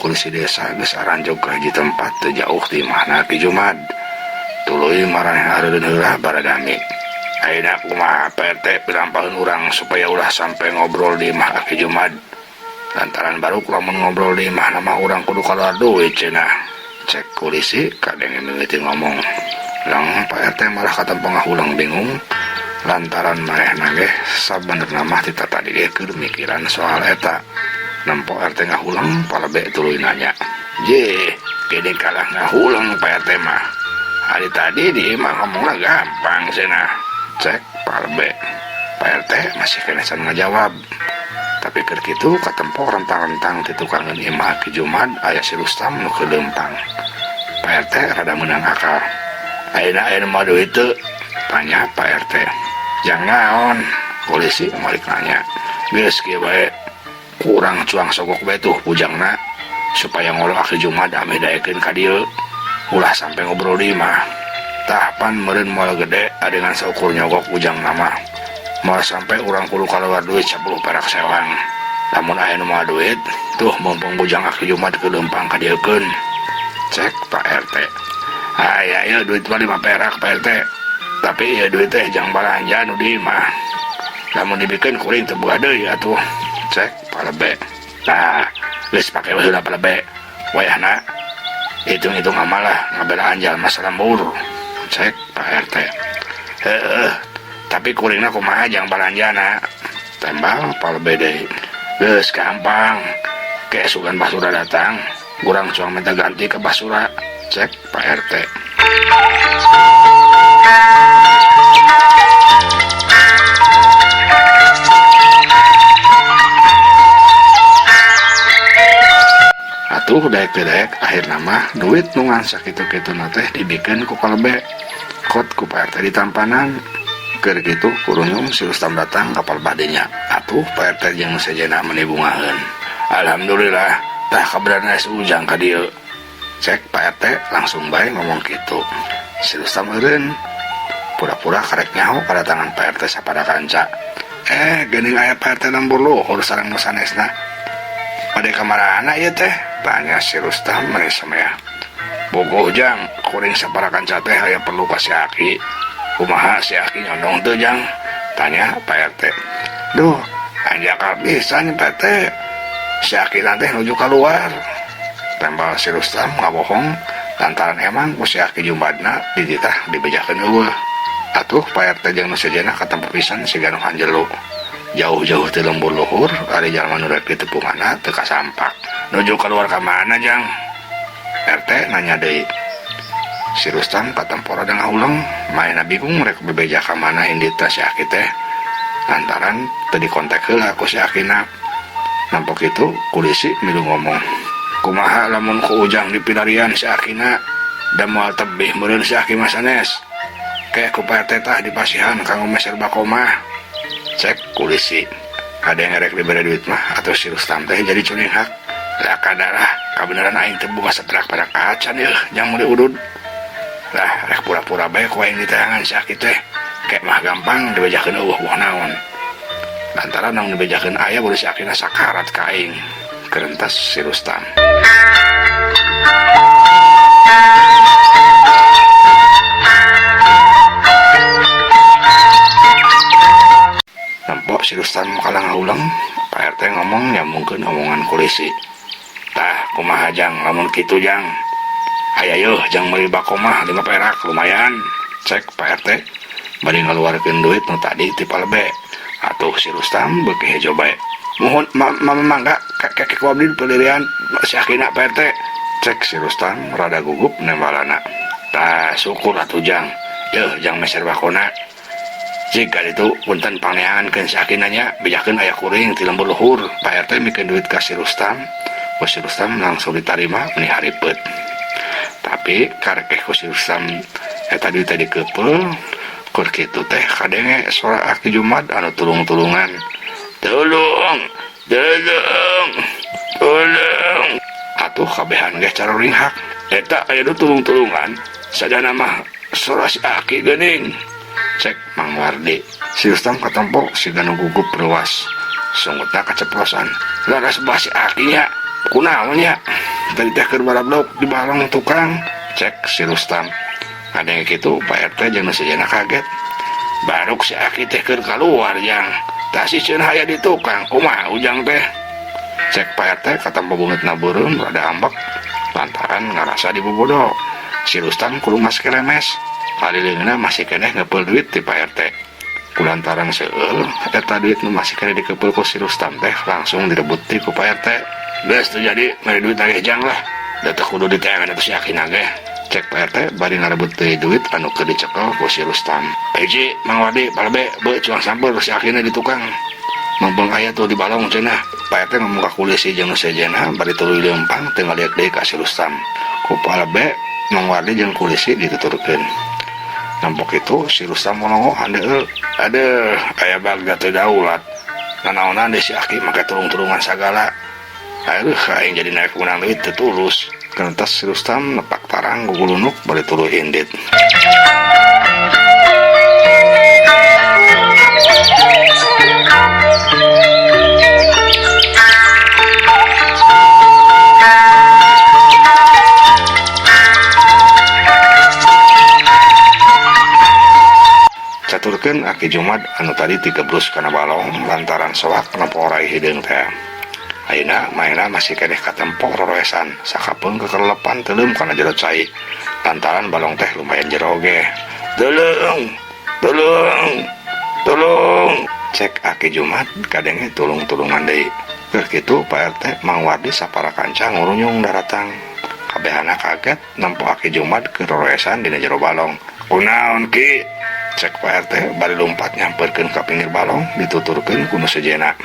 kulisi desa geus aranjog ka hiji tempat teu jauh ti imahna Ki Jumad. Tuluy maraneh hareureun heula baradami. Ayeuna kumaha Pak RT pirampaheun urang supaya ulah sampai ngobrol di imah Ki Jumad. Lantaran baru lamun ngobrol di imahna mah urang kudu kaluar duit cenah. Cek kulisi kadenge mimiti ngomong. Lang Pak RT malah katempong ngahulang bingung. Lantaran manehna ge sabenerna mah ti tadi ge keur mikiran soal eta. Nampo RT ngahulang palebe tuluy nanya. Je, gede kalah ngahulang Pak RT mah. Hari tadi di imah ngomongna gampang cenah. Cek palebe. Pak RT masih kenesan ngajawab. Tapi keur kitu katempo rentang-rentang ti tukangan imah Ki Jumad aya si Rustam nu keuleumpang. Pak RT rada meunang akal. Ayeuna mah duit teu? Tanya Pak RT. Jang naon? Polisi malik nanya. Geus kieu bae. Kurang cuang sogok bae tuh pujangna supaya ngolo Ki Jumad ame daekeun ka dieu. Ulah sampai ngobrol di imah. Tah pan meureun moal gede adeungan saukur nyogok pujang nama. Moal sampai urang kudu kaluar duit 10 perak sewang. Lamun aya nu moal duit, tuh mumpung bujang Ki Jumad keuleumpang ka dieukeun. Cek Pak RT. Aya duit 5 perak Pak RT. Tapi ieu duit teh jang balanja nu di imah. Lamun dibikeun kuring teu boga deui atuh. Cek palebe. Nah, geus pake heula palebe. Wayahna hitung-hitung amal lah ngabela anjal masalah mur. Cek Pak RT. Tapi kuringna kumaha jang balanjana? Tembal palebe deui. Geus gampang. Keesugan basura datang, urang cuang minta ganti ke basura. Cek Pak RT. Atuh daek-daek akhirna mah duit nu ngan sakitu-kituna teh dibikeun ku palebe. Kot ku Pak RT ditampanan. Keur kitu kurunyung si Rustam datang ka palebadinya. Atuh Pak RT jeung nu sejenna meuni bungaheun. Alhamdulillah tah kabenerna ujang ka dieu. Cek Pak RT langsung bae ngomong kitu. Si Rustam eureun pura-pura karek nyaho kadatangan Pak RT sapada kanca. Geuning aya Pak RT lembur luhur sareng nu sanesna. Pade kamarana ieu teh? Tanya si Rustam meuni samea. Bogoh jang, kuring sapada kanca teh aya perlu ka si Aki. Kumaha si Aki nyondong teu jang? Tanya Pak RT. Duh, anjakal pisan Pak RT. Si Aki teh nuju keluar. Tembal si Rustam ngabohong lantaran emang ku si Aki Jumadna dititah dibejakeun eueuh. Atuh Pak RT jeung nu sejenna katempo pisan si Ganuh Anjelu. Jauh-jauh teu lembur luhur ari jalma nu rek ditepunganna teu kasampak. Nuju keluar ka mana jang? RT nanya deui. Si Rustam katempo rada ngahuleng, maena bingung rek bebeja ka mana indita si Aki teh. Lantaran teu dikontak heula ku si Akina. Nampok itu kulisi milu ngomong. Kumaha lamun ku ujang dipilarian si Akina da moal tebih meureun si Aki mah sanes. Kayak ku Pak RT tah dipasihan kanggo meser bakomah. Cek kulisi. Ada yang ngerek diberi duit mah atau si Rustam teh jadi cuning hak. Lah kadalah kabeneran aing teu boga saperak-perak acan yeuh jang meuli udud. Lah rek pura-pura bae ku aing ditayangan si Aki teh. Kayak mah gampang dibejakeun eueuh naon. Lantaran namun dibejakeun aya baru si Akina sakarat ka aing. Kerentas si Rustam. Nampok si Rustam kalang ulang. Pak RT ngomong nyambungkeun omongan kulisi. Tah kumaha jang lamun kitu jang? Aya yeuh jang meuli bakomah 5 perak lumayan. Cek Pak RT bari ngaluarkeun duit nu tadi ti palebe. Atuh si Rustam beuki hejo bae. Mohon mangga kakek ku abdi pelirian si Akina Pak RT. Cek si Rustam rada gugup nembalana. Tah syukur atuh jang. Yeuh jang meser bakona. Jika itu punten pangeankeun si Akina nya bejakeun aya kuring ti lembur luhur. Pak RT mikeun duit ka si Rustam. Ku si Rustam langsung ditarima meuni haripeut. Tapi karek ku si Rustam eta duit teh dikeupel. Kur kitu teh kadenge suara Aki Jumad anu tulung-tulungan. Tolong. Atuh kabehan geus caruring hak. Eta aya nu tulung-tulungan sadana mah suara si Aki geuning. Cek Mang Wardi. Si Rustam katempo si Ganuh gugup ruas. Sungutna kaceplosan. Laras bah si Aki nya. Kunaon nya? tadi teh keur barablok di balong tukang, cek si Rustam. Ada yang gitu Pak RT jeung sejenna kaget. Baruk si Aki teh keur kaluar jang, tah si ceun aya di tukang, kumaha ujang teh? Cek Pak RT katampo beungeutna beureum rada ambek lantaran ngarasa dibobodo. Si Rustam kudu masih lemes, halilingeuna masih keneh ngeupel duit ti Pak RT. Kulantaran seueul eta duit nu masih keneh dikeupel ku si Rustam teh langsung direbut ti ku Pak RT. Geus teu jadi mere duit nagih jang lah, da teu kudu ditengen atuh si Aki nagih. Cek Pak RT bari ngarebut deui duit anu keur dicekel ku si Rustam. Hiji Mang Wardi palebe beu cuang samper si Akina di tukang. Mumpung aya tuh di balong cenah. Pak RT ngomong ka kulisi jeung nu sejenna bari tuluy leumpang teu ngaliak deui ka si Rustam. Ku palebe Mang Wardi jeung kulisi dituturkeun. Nampok itu si Rustam ngomong handeuh, aduh aya bagda teu daulat. Nanaonan deui si Aki make tulung-tulungan sagala. Aduh aing jadi naik menang duit teu tulus. Kentas si Rustam nepak tarang gugulunuk bari tuluy indit. Caturkeun Aki Jumad anu tadi dikebrus kana balong lantaran soak nempo rai hideung teh. Ayeuna maena masih keneh katempo roroesan sakapeung kekerlepan teuleum kana jero cai lantaran balong teh lumayan jero oge. Tolong cek Aki Jumad kadenge tulung-tulungan deui. Keur kitu Pak RT Mang Wardi sapara kanca ngurunyung daratang. Kabehana kaget nempo Aki Jumad keur roroesan dina jero balong. Kunaon ki? Cek Pak RT bari lompat nyamperkeun ka pinggir balong dituturkeun ku nu sejenna.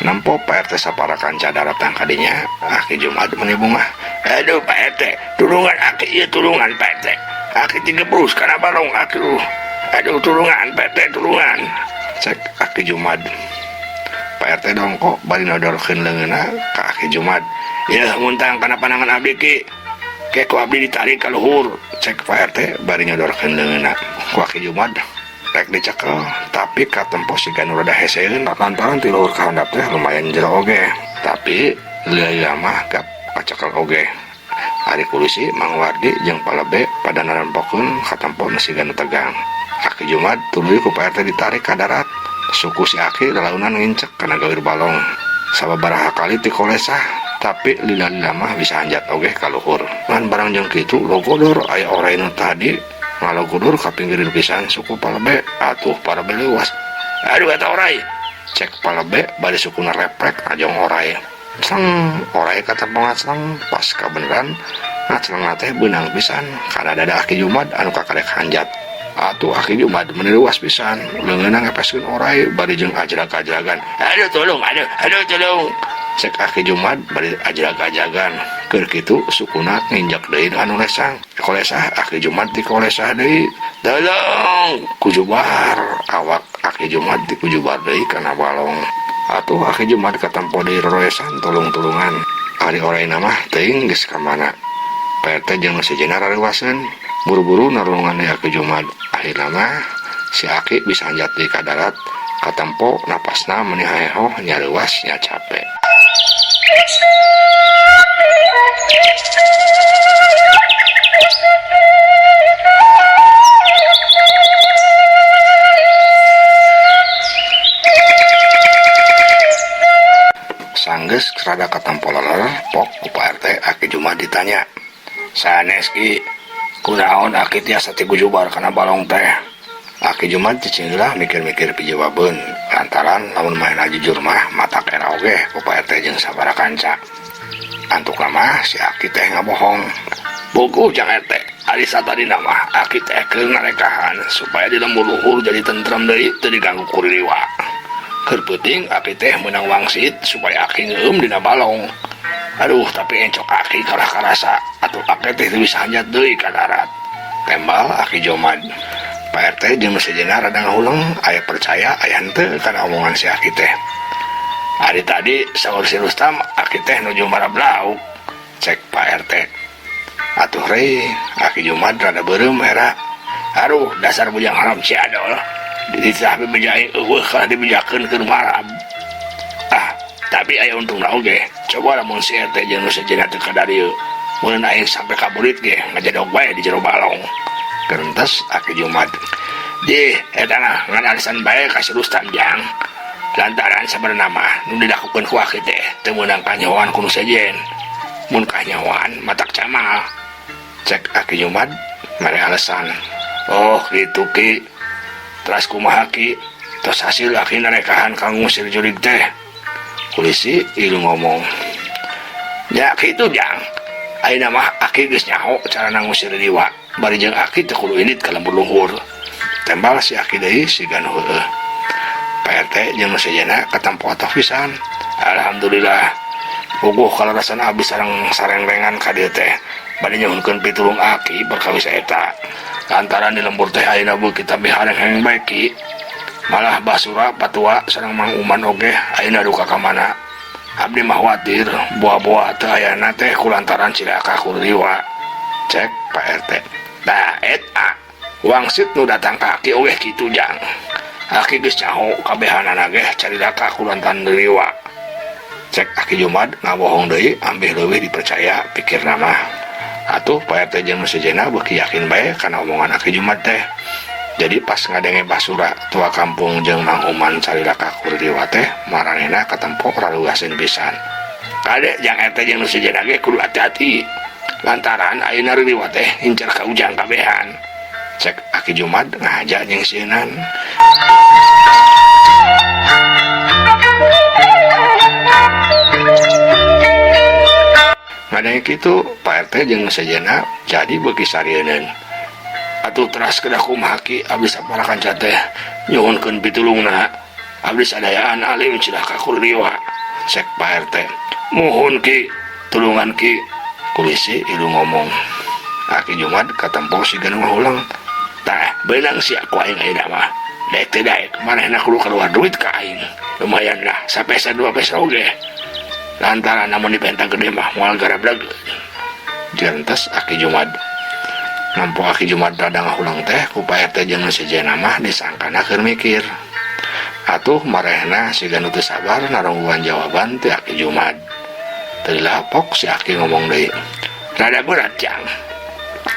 Nampo Pak RT sapara kanca daratang kadinya, Aki Jumad meuni bungah. Aduh Pak RT, tulungan Aki ieu tulungan Pak RT. Aki digebrus kana balong Aki. Aduh tulungan Pak RT tulungan. Cek Aki Jumad. Pak RT dongkok bari nodorkeun leungeunna ka Aki Jumad. Ya muntang kana panangan abdi ki. Ke ku abdi ditarik ka luhur. Cek Pak RT bari nyodorkeun leungeunna ku Aki Jumad. Rek dicekel, tapi katempo siga nu rada heseun lantaran ti luhur ka handap teh lumayan jero oge. Tapi lieu mah gap kacekel oge. Ari kulisi Mang Wardi jeung palebe pada narempokeun katempo nu siga nu tegang. Aki Jumad tuluy ku Pak RT ditarik ka darat. Suku si Aki lalaunan ngincek kana gawir balong. Sababaraha kali ti kolesah, tapi lila-lila mah bisa anjat oge ka luhur. Ngan barang jeung kitu logodor aya orai nu tadi ngalogudur ka pinggir pisan suku palebe. Atuh palebe leuwas. Aduh eta orai. Cek palebe bari sukuna reprek ajong orai. Sang orai katempo ngaclang pas kabeneran ngaclang teh beunang pisan kana dada Aki Jumad anu kakarek hanjat. Atuh Aki Jumad meuni leuwas pisan leungeunna ngepeskeun orai bari jeung ajrag-ajragan. Aduh tolong, aduh tolong. Cek Aki Jumad bari ajrag-ajragan. Keur kitu sukuna nginjak deui anu lesang. Kolesah Aki Jumad di kolesah deui. Tolong kujubar awak Aki Jumad di kujubar deui kana balong. Atuh Aki Jumad katampo deui roroesan tulung-tulungan. Ari orayna mah teuing geus ka mana. Pak RT jeung sejenna rareuwaseun buru-buru narulungan deui Aki Jumad. Akhirna mah si Aki bisa anjat deui ka darat katampo napasna meuni haeho nya leuwas nya capek. Sanggeus rada katampo leler pok ku Pak RT Aki Jumad ditanya. Sanes ki kunaon Aki tiasa ti gujubar kana balong teh? Aki Jumad cicinglah mikir-mikir pijawabeun lantaran lamun maena jujur mah mata kera oge ku Pak RT jeung sabaraha kanca. Antuk mah si Aki teh ngabohong. Buku jang RT, ari satadina mah Aki teh keur ngarekahan supaya di lembur luhur jadi tentrem deui teu diganggu ku ririwa. Keur peuting Aki teh meunang wangsit supaya Aki ngeueum dina balong. Aduh tapi encok Aki kalah karasa atuh Aki teh teu bisa hanjat deui ka darat. Tembal Aki Jumad. Pak RT jeung sejenna rada ngahuleng aya percaya aya henteu kana omongan si Aki teh. Ari tadi saur si Rustam Aki teh nuju marablauk. Cek Pak RT. Atuh rei Aki Jumad rada beureum era. Aduh dasar bujang haram si Adol. Ditah bejaing eueuh kana dibejakeun keur marab. Tapi aya untungna oge. Coba lamun si RT jeung nu sejenna teu ka dieu. Mun aing sampai kaburit ge ngajadog bae di jero balong. Gerentas Aki Jumat. Eta mah ngan alasan bae ka si Rustam jang. Lantaran sabenerna mah nu dilakukeun ku Aki teh teu meunang kanyawan ku nu sejen. Mun kanyawan matak camal. Cek Aki Jumat mere alasan. Oh gitu Ki. Teras kumaha Ki? Tos hasil Aki narekahan kang ngusir jurig teh. Polisi ilu ngomong. Ya kitu jang. Ayeuna mah Aki geus nyaho carana ngusir liwa. Bari jeung Aki teu kudu indit ka lembur luhur. Tembal si Aki deui sigan heueuh. Pak RT jeung nu sejenna katampo atoh pisan. Alhamdulillah. Puguh kalarasan abdi sareng sarengrengan ka dieu teh. Bari nyuhunkeun pitulung Aki perkawis eta. Lantaran di lembur teh ayeuna beuki tapi hareng-hareng bae Ki. Malah Basura Patua sareng Mang Uman oge ayeuna duka ka mana. Abdi mah khawatir buah-buah teu ayana teh kulantaran cilaka ku liwa. Cek Pak RT. Da eta wangsit nu datang ka Aki oge kitu jang. Aki geus nyaho kabehanana ge carilaka kulantaran liwa. Cek Aki Jumat ngabohong deui ambil leuwih dipercaya pikirna mah. Atuh Pak RT jeung nu sejenna beuki yakin bae kana omongan Aki Jumat teh. Jadi pas ngadenge Basura tua kampung jeung Mang Uman carilaka ku liwa teh maranehna katempo raluaseun pisan. Kade jang RT jeung nu sejenna ge kudu hati-hati. Lantaran ayeuna liwa teh incer ka ujang kabehan. Cek Aki Jumat ngahaja jeung sieunan. Ngadenge kitu Pak RT jeung sejenna jadi beuki sarieun. Atuh teras kedah kumaha Ki abdi saparakan teh nyuhunkeun pitulungna. Abdi sadayaan alim cilaka ku liwa. Cek Pak RT. Muhun Ki, tulungan Ki. Polisi ilu ngomong. Aki Jumat katempo sigan ngulang. Tah beunang si aku aing ayeuna mah. Daek teh daek manehna kudu keluar duit ka aing. Lumayan lah sapesa 2 peso oge. Lantaran namun dipentang gede mah moal garablag. Jentos Aki Jumat. Nampu Aki Jumat rada ngahulang teh ku Pak RT jeung nu sejenna mah disangkana keur mikir. Atuh marehna siga nu teu sabar narungguan jawaban ti Aki Jumat. Teu lapok si Aki ngomong deui. Rada berat jang.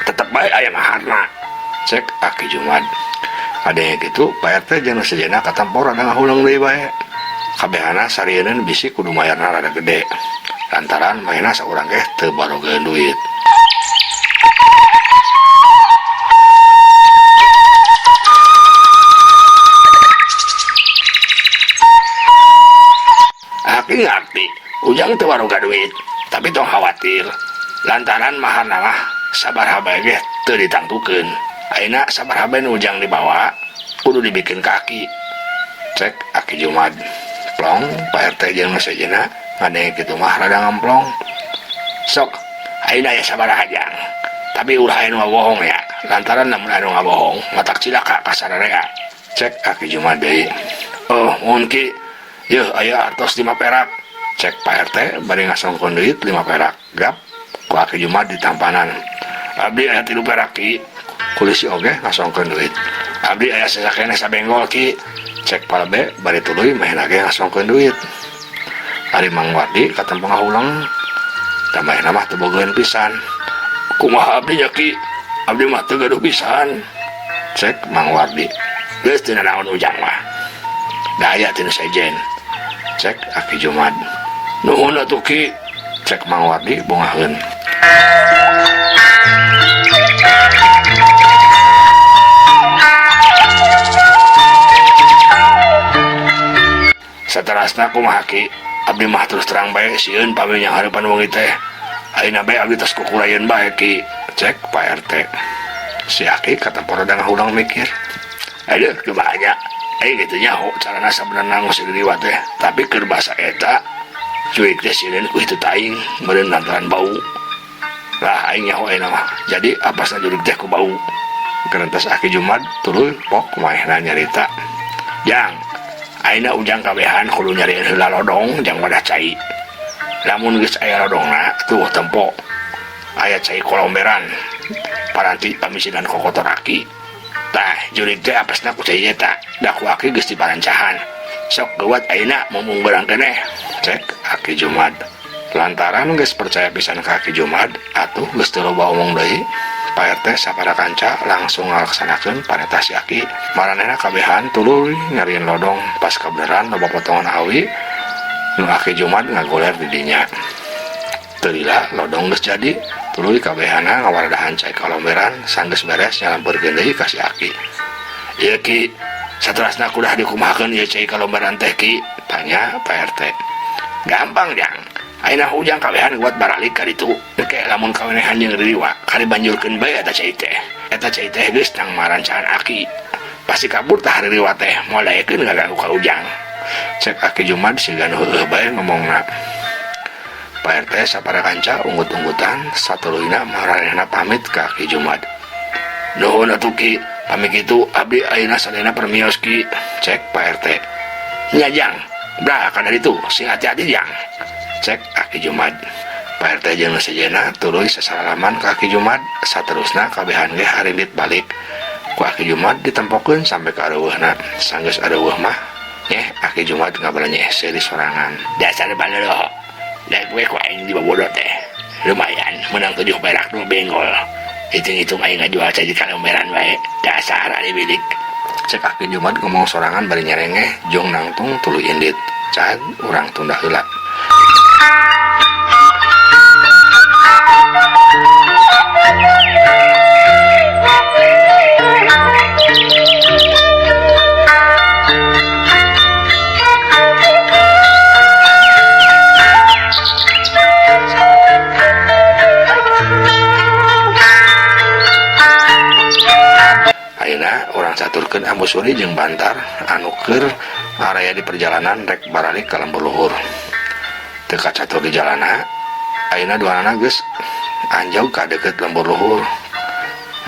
Tetep bae aya maharna. Cek Aki Jumat. Ade kitu Pak RT jeung nu sejenna katampo rada ngahulang deui bae. Kabehana sarieun bisi kudu mayarna rada gede. Lantaran mainna saurang ge teu barogeun duit. Aki ngarti, ujang teu baroga duit, tapi tong khawatir. Lantaran maharna mah sabaraha bae ge teu ditangtukeun. Ayeuna sabaraha bae nu ujang dibawa kudu dibikin kaki. Cek Aki Jumat. Plong Pak RT jeung nu sejenna ngadenge kitu mah rada ngamplong. Sok ayeuna aya sabaraha jang. Tapi ulah aya nu ngabohong ya. Lantaran lamun anu ngabohong matak cilaka ka sararea. Cek Aki Jumat deui. Oh, mun Ki. Yeuh aya artos 5 perak. Cek Pak RT bari ngasongkeun duit 5 perak. Gap ku Aki Jumat ditampanan. Abdi aya 3 perak Ki. Polisi oge ngasongkeun duit. Abdi aya sasakene sabenggol Ki. Cek palbe bari tuluy mehna ge ngasongkeun duit. Ari Mang Wardi katempo ngahulang. Tamahna mah teu bogeun pisan. Kumaha abdi nya Ki? Abdi mah teu gaduh pisan. Cek Mang Wardi. Geus teu naon ujang mah. Da aya teu sejen. Cek Aki Jumat. Nuhun atuh Ki. Cek Mang Wardi bongaheun. Saterasna kumaha Ki? Abdi mah terus terang bae sieun pami nya hareupan wong teh. Ayeuna bae abdi tos kukurayeun bae Ki. Cek Pak RT. Si Aki katempo rada ngahulang mikir. Aduh kumaha aing gitu nyaho carana sabenerna ngusir liwa teh. Tapi keur basa eta cuy teh sieun ku itu taing meureun lantaran bau. Lah aing nyaho ayeuna mah. Jadi apasna jurig teh ku bau. Gerentas Aki Jumat tuluy pok kumaha nyarita. Jang ayeuna ujang kabehan kudu nyarieun heula lodong jang wadah cai. Lamun geus aya lodongna tuh tempo aya cai kolomberan. Paranti pamisinan kokotor Aki. Tah jurig teh apasna ku cai eta. Da ku Aki geus diparancahan. Sok geuat ayeuna mumung beurang keneh. cek Aki Jumad. Lantaran geus percaya pisan ka Aki Jumad, atuh geus teu loba omong deui. Pak RT sabaraha kanca langsung ngalaksanakeun parentah si Aki. Maranehna kabehan tuluy nyarieun lodong pas kabeneran loba potongan awi nu Aki Jumad ngagoler di dinya. Teu lila lodong geus jadi, tuluy kabehana ngawaradahan cai kalomberan sanggeus beres nyalampeurkeun deui ka si Aki. "Ieu Ki, saterasna kudah dikumahakeun ieu cai kalomberan teh Ki?" tanya Pak RT. "Gampang Jang. Ayeuna Ujang kabehan buat baralik ka ditu. Engke lamun kawenehan jeung Ririwa, kari banjurkeun bae eta cai teh. Eta cai teh geus tang marancaan Aki. Pasti kabur tah Ririwa teh, moal daekeun ngaganggu ka Ujang." Cek Aki Jumad sigan heueuh bae ngomongna. Pak RT sabaraha kanca unggut-unggutan satuluyna maranehna pamit ka Aki Jumad. "Nuhun atuh Ki, pamit kitu abdi ayeuna sadayana permios Ki," cek Pak RT. "Nya Jang, brah ka dari tu, sing hati-hati Jang," cek Aki Jumad. Pak RT jeung sejenna tuluy sasalaman ka Aki Jumad, saterusna kabehan ge harindit balik. Ku Aki Jumad ditempokeun sampai ka areuweuna. Sanggeus areuweuh mah, nyeh Aki Jumad ngabaranya seri sorangan. "Dasar baleuh. Da gue ku aing di bobodo teh. Lumayan menang 7 perak 2 benggol. Hitung-hitung aing ngajual cai kalomberan wae. Dasar ari bilik," cek Aki Jumad ngomong sorangan bari nyerengeh jong nangtung tuluy indit. "Can urang tunda heula." Ayeuna urang caturkeun Ambu Suri jeung Bantar anu keur area di perjalanan rek baralik ka lembur luhur. Teu kacatur di jalana, ayeuna duanana geus anjau ka deukeut lembur luhur.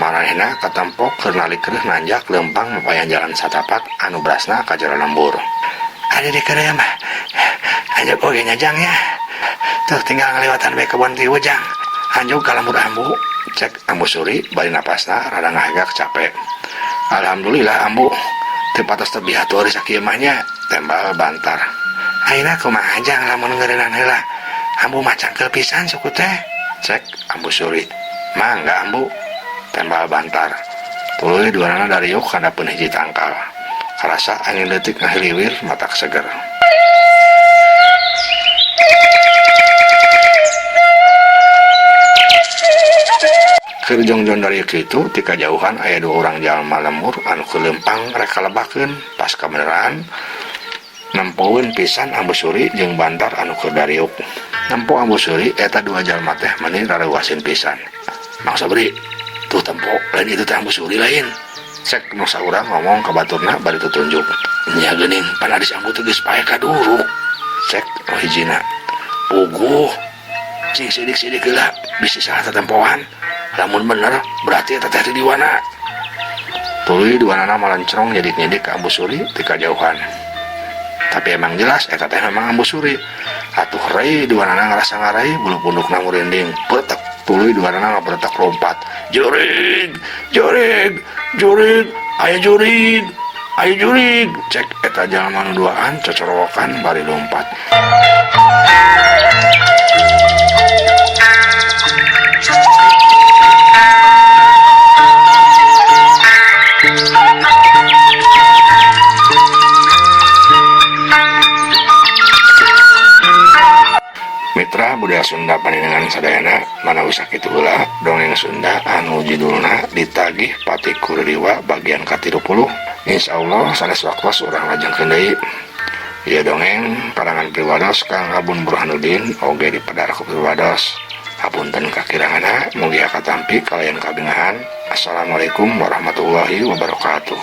Maranehna katampok keur nalikeun nanjak lempang mapayan jalan satapak anu berasna ka jero lembur. "Adi di keur mah. Anjau oge nya Jang ya. Tuh tinggal ngalewatan bae kebon ti Ujang. Anjau ka lembur Ambu," cek Ambu Suri bari napasna rada ngahegak capek. "Alhamdulillah Ambu, teu patos teu bihatur sakieu mah nya," tembal Bantar. "Ayeuna kumaha Jang lamun ngeureunana heula? Ambu mah cangkel pisan suku teh," cek Ambu Suri. "Mangga Ambu," tembal Bantar. Tuluy duanana dariuk handapeun hiji tangkal. Karasa angin leutik ngahiliwir matak seger. Keur jongjon dari kitu ti kajauhan aya 2 urang jalma lembur anu kelempang rek kalebakeun. Pas kabeneran nempoeun pisan Ambu Suri jeung Bantar anu keur dariuk. Nempo Ambu Suri eta 2 jalma teh meni rareuwasin pisan. "Mang Sabri, tuh tempo lain itu teh Ambu Suri lain," cek nu saurang ngomong ka baturna bari tutunjuk. "Nya geuning pan adis Ambu teh geus pae ka duruk," cek nu hijina. "Puguh, cing sidik-sidik heula bisi saha tempoan. Lamun bener berarti eta teh di diwana." Tuluy duanana malencrong nyedik-nyedik ka Ambu Suri ti kajauhan. Tapi emang jelas eta teh memang Ambu Suri. Atuh rei duanana ngarasa ngarai bulu pundukna ngurinding. Peutek tuluy duanana ngaberetak lompat. "Jurig! Jurig! Jurig! Aya jurig! Aya jurig!" cek eta jalma nu duaan cocorowokan bari lompat. Mitra budaya Sunda paninengan sadayana manawi sakitu heula dongeng Sunda anu judulna Ditagih Pati ku Ririwa bagian ka-30. Insyaallah sanes waktos urang lajengkeun deui. Ieu dongeng parangan Priwados Kang Abun Burhanuddin oge dipadar ku Priwados. Hapunten kakirangana mugi katampi kalayan kabingahan. Assalamualaikum warahmatullahi wabarakatuh.